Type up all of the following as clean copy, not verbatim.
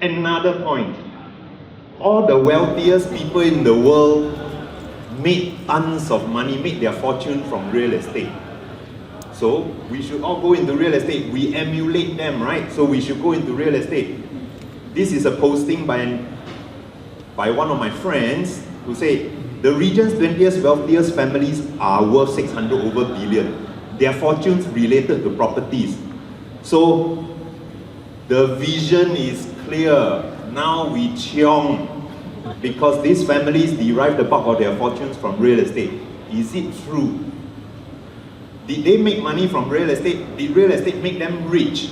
Another point, all the wealthiest people in the world made tons of money, made their fortune from real estate. So we should all go into real estate. We emulate them, right? So we should go into real estate. This is a posting by one of my friends who said, the region's 20th wealthiest families are worth 600 over billion. Their fortunes related to properties. So the vision is clear. Now we chiong, because these families derive the bulk of their fortunes from real estate. Is it true? Did they make money from real estate? Did real estate make them rich?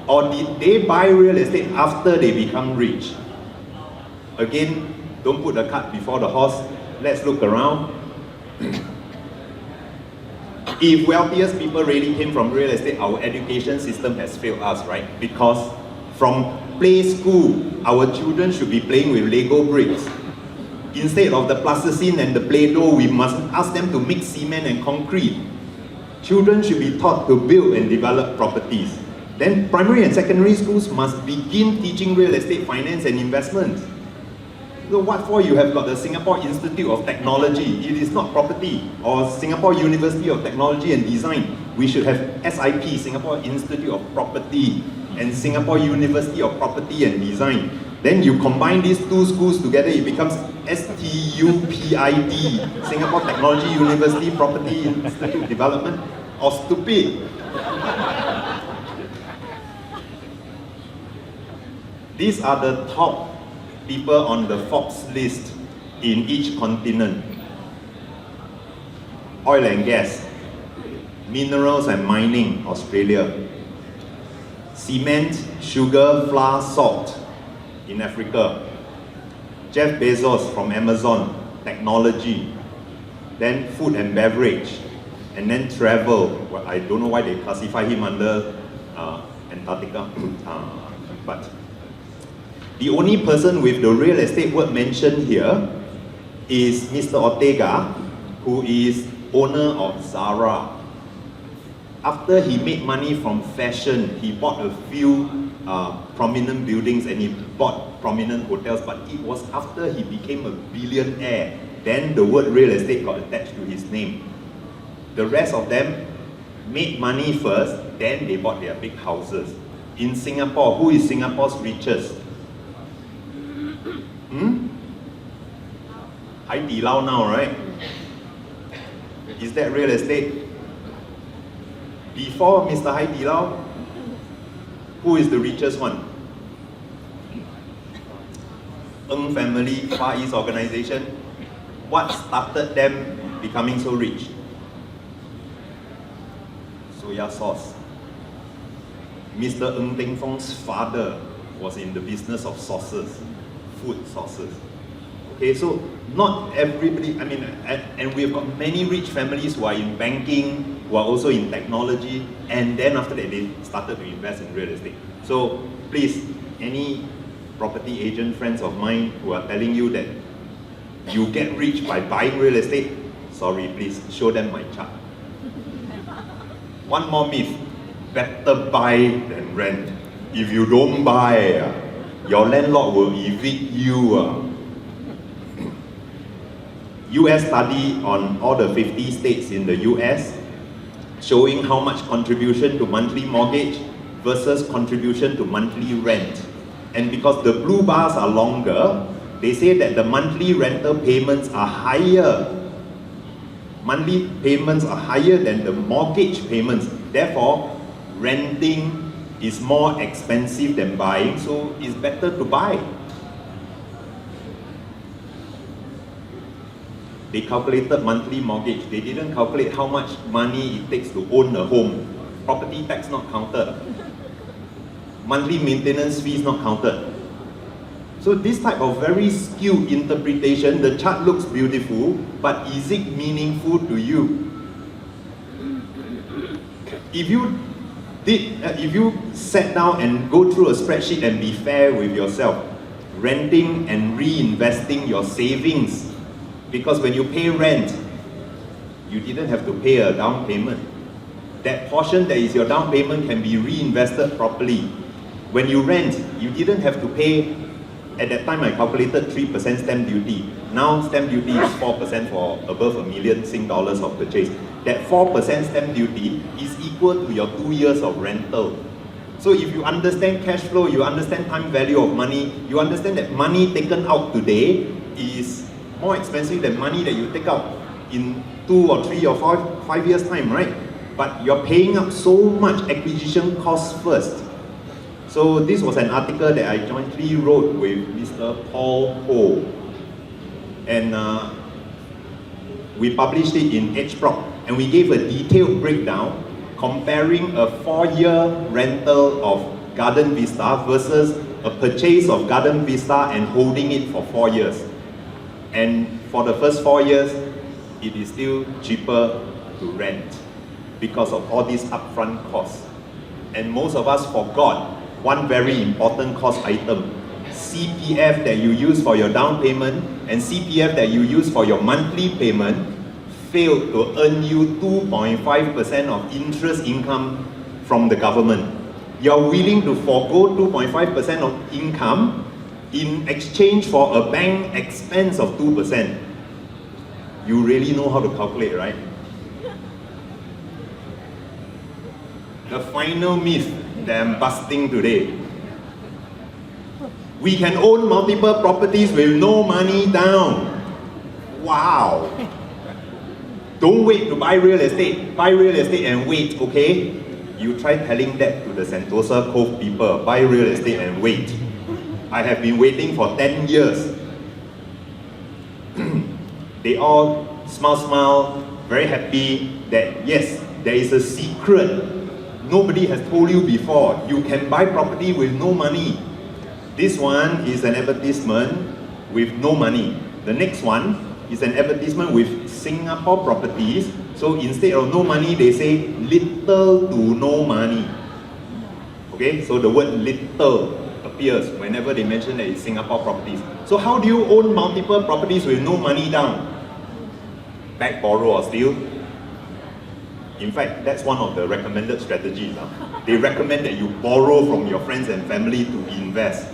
Or did they buy real estate after they become rich? Again, don't put the cart before the horse. Let's look around. If wealthiest people really came from real estate, our education system has failed us, right? Because from play school, our children should be playing with Lego bricks. Instead of the plasticine and the Play-Doh, we must ask them to mix cement and concrete. Children should be taught to build and develop properties. Then primary and secondary schools must begin teaching real estate finance and investment. So what for you have got the Singapore Institute of Technology? It is not property. Or Singapore University of Technology and Design. We should have SIP, Singapore Institute of Property, and Singapore University of Property and Design. Then you combine these two schools together, it becomes STUPID, Singapore Technology University Property Institute Development, or stupid. These are the top people on the Forbes list in each continent. Oil and gas, minerals and mining, Australia. Cement, sugar, flour, salt in Africa. Jeff Bezos from Amazon, technology. Then food and beverage. And then travel. Well, I don't know why they classify him under Antarctica. But the only person with the real estate word mentioned here is Mr. Ortega, who is owner of Zara. After he made money from fashion, he bought a few prominent buildings and he bought prominent hotels, but it was after he became a billionaire, then the word real estate got attached to his name. The rest of them made money first, then they bought their big houses. In Singapore, who is Singapore's richest? Hai Di Lao now, right? Is that real estate? Before Mr. Hai Di Lao, who is the richest one? Ng family, Far East organization. What started them becoming so rich? Soya sauce. Mr. Ng Teng Fong's father was in the business of sauces, food sauces. Okay, so not everybody, I mean, and we've got many rich families who are in banking, who are also in technology, and then after that they started to invest in real estate. So please, any property agent friends of mine who are telling you that you get rich by buying real estate, sorry, please show them my chart. One more myth, better buy than rent. If you don't buy, your landlord will evict you. US study on all the 50 states in the US showing how much contribution to monthly mortgage versus contribution to monthly rent. And because the blue bars are longer, they say that the monthly rental payments are higher. Monthly payments are higher than the mortgage payments. Therefore, renting is more expensive than buying, so it's better to buy. They calculated monthly mortgage. They didn't calculate how much money it takes to own a home. Property tax not counted. Monthly maintenance fees not counted. So this type of very skewed interpretation, the chart looks beautiful, but is it meaningful to you? If you sat down and go through a spreadsheet and be fair with yourself, renting and reinvesting your savings, because when you pay rent, you didn't have to pay a down payment. That portion that is your down payment can be reinvested properly. When you rent, you didn't have to pay, at that time I calculated 3% stamp duty. Now stamp duty is 4% for above $1 million Sing dollars of purchase. That 4% stamp duty is equal to your 2 years of rental. So if you understand cash flow, you understand time value of money, you understand that money taken out today is more expensive than money that you take out in 2 or 3 or 5 years time, right? But you're paying up so much acquisition costs first. So this was an article that I jointly wrote with Mr. Paul Ho. And we published it in HPROC. And we gave a detailed breakdown comparing a 4-year rental of Garden Vista versus a purchase of Garden Vista and holding it for 4 years. And for the first 4 years, it is still cheaper to rent because of all these upfront costs. And most of us forgot one very important cost item. CPF that you use for your down payment and CPF that you use for your monthly payment failed to earn you 2.5% of interest income from the government. You're willing to forego 2.5% of income in exchange for a bank expense of 2%. You really know how to calculate, right? The final myth that I'm busting today. We can own multiple properties with no money down. Wow. Don't wait to buy real estate. Buy real estate and wait, okay? You try telling that to the Sentosa Cove people. Buy real estate and wait. I have been waiting for 10 years. They all smile, very happy that yes, there is a secret. Nobody has told you before. You can buy property with no money. This one is an advertisement with no money. The next one is an advertisement with Singapore properties. So instead of no money, they say little to no money. Okay, so the word little appears whenever they mention that it's Singapore properties. So how do you own multiple properties with no money down? Back, borrow or steal? In fact, that's one of the recommended strategies. They recommend that you borrow from your friends and family to invest.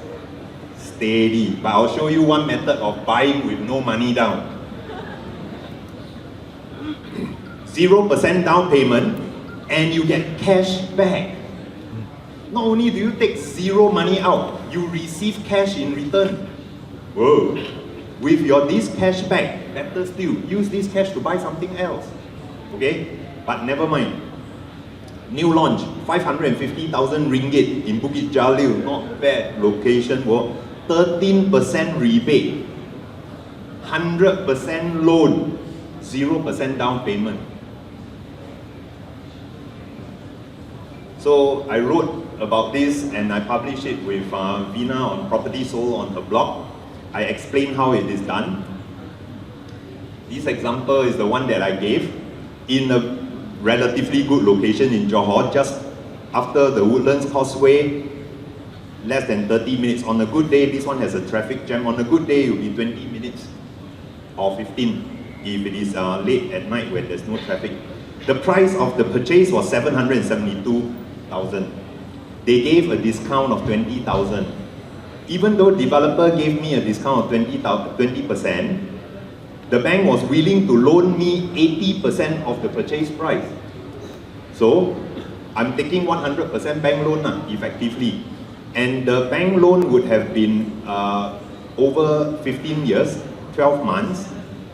Steady. But I'll show you one method of buying with no money down. 0% down payment and you get cash back. Not only do you take zero money out, you receive cash in return. Whoa. With this cash back, better still, use this cash to buy something else. Okay? But never mind. New launch, 550,000 ringgit in Bukit Jalil, not bad location. 13% rebate, 100% loan, 0% down payment. So I wrote about this and I published it with Vina on Property Soul on her blog. I explained how it is done. This example is the one that I gave in a relatively good location in Johor, just after the Woodlands Causeway, less than 30 minutes. On a good day, this one has a traffic jam. On a good day, it will be 20 minutes or 15 if it is late at night when there's no traffic. The price of the purchase was 772,000. They gave a discount of 20,000. Even though developer gave me a discount of 20%, the bank was willing to loan me 80% of the purchase price. So I'm taking 100% bank loan effectively. And the bank loan would have been over 15 years, 12 months.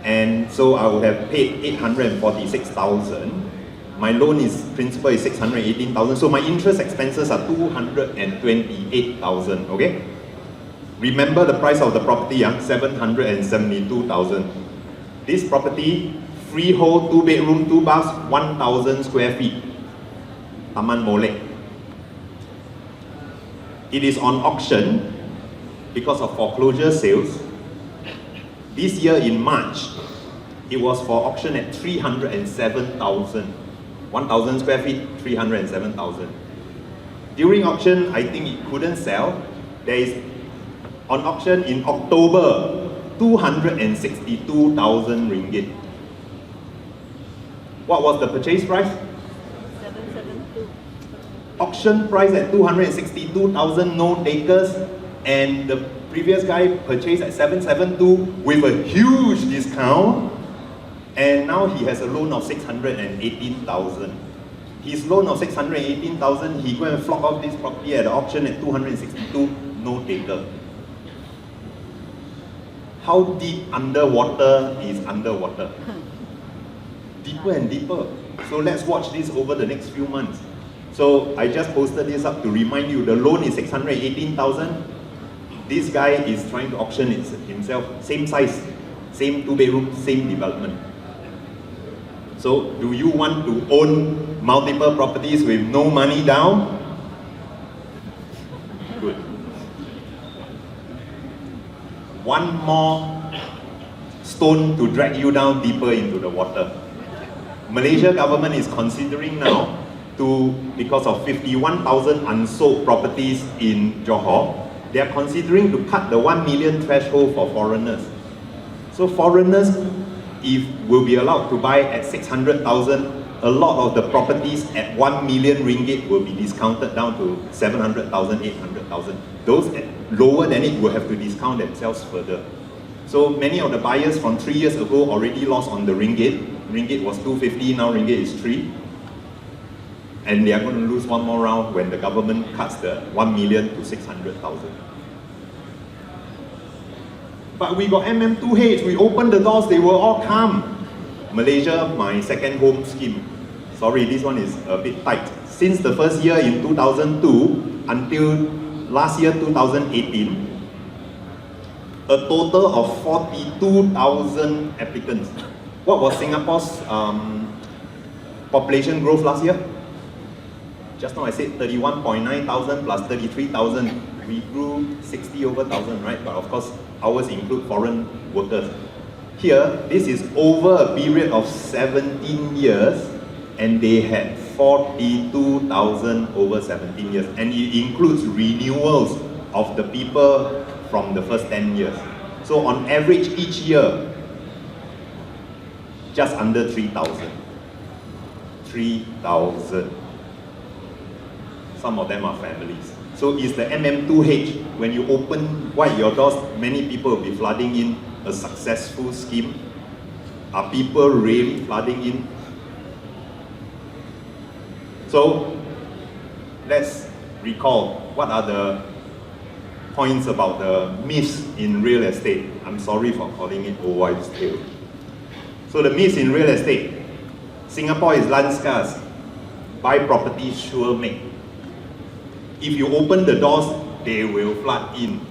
And so I would have paid 846,000. My loan principal is 618,000. So my interest expenses are 228,000, okay? Remember the price of the property, 772,000. This property, freehold, 2 bedroom, 2 baths, 1,000 square feet. Taman Molek. It is on auction because of foreclosure sales. This year in March, it was for auction at 307,000. 1,000 square feet, 307,000. During auction, I think it couldn't sell. There is on auction in October, 262,000 ringgit. What was the purchase price? 772. auction price at 262,000, no takers, and the previous guy purchased at 772 with a huge discount, and now he has a loan of 618,000. His loan of 618,000, he go and flog off this property at the auction at 262, no taker. How deep underwater is underwater? Deeper and deeper. So let's watch this over the next few months. So I just posted this up to remind you, the loan is 618,000. This guy is trying to auction it himself, same size, same 2-bedroom, same development. So do you want to own multiple properties with no money down? Good. One more stone to drag you down deeper into the water. Malaysia government is considering now because of 51,000 unsold properties in Johor, they are considering to cut the 1 million threshold for foreigners. So foreigners, if will be allowed to buy at 600,000, a lot of the properties at 1 million ringgit will be discounted down to 700,000, 800,000. Those at lower than it will have to discount themselves further. So many of the buyers from 3 years ago already lost on the ringgit. Ringgit was 250, now ringgit is 3. And they are going to lose one more round when the government cuts the 1 million to 600,000. But we got MM2H, we opened the doors, they will all come. Malaysia, my second home scheme. Sorry, this one is a bit tight. Since the first year in 2002 until last year 2018, a total of 42,000 applicants. What was Singapore's population growth last year? Just now I said 31.9 thousand plus 33,000. We grew 60 over thousand, right? But of course, ours include foreign workers. Here, this is over a period of 17 years, and they had 42,000 over 17 years. And it includes renewals of the people from the first 10 years. So on average, each year, just under 3,000. 3,000. Some of them are families. So is the MM2H, when you open wide your doors, many people will be flooding in, a successful scheme? Are people really flooding in? So let's recall what are the points about the myths in real estate. I'm sorry for calling it old wives' tale. So the myths in real estate. Singapore is land scarce. Buy property, sure make. If you open the doors, they will flood in.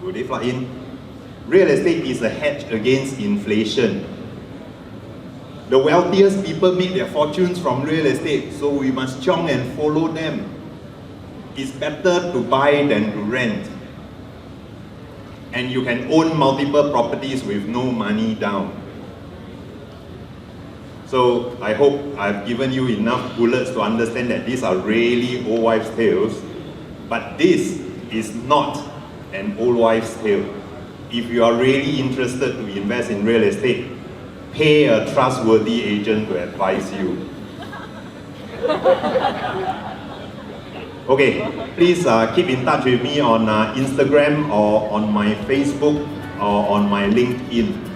Will they flood in? Real estate is a hedge against inflation. The wealthiest people make their fortunes from real estate, so we must chong and follow them. It's better to buy than to rent. And you can own multiple properties with no money down. So I hope I've given you enough bullets to understand that these are really old wives' tales, but this is not an old wives' tale. If you are really interested to invest in real estate, pay a trustworthy agent to advise you. Okay, please keep in touch with me on Instagram or on my Facebook or on my LinkedIn.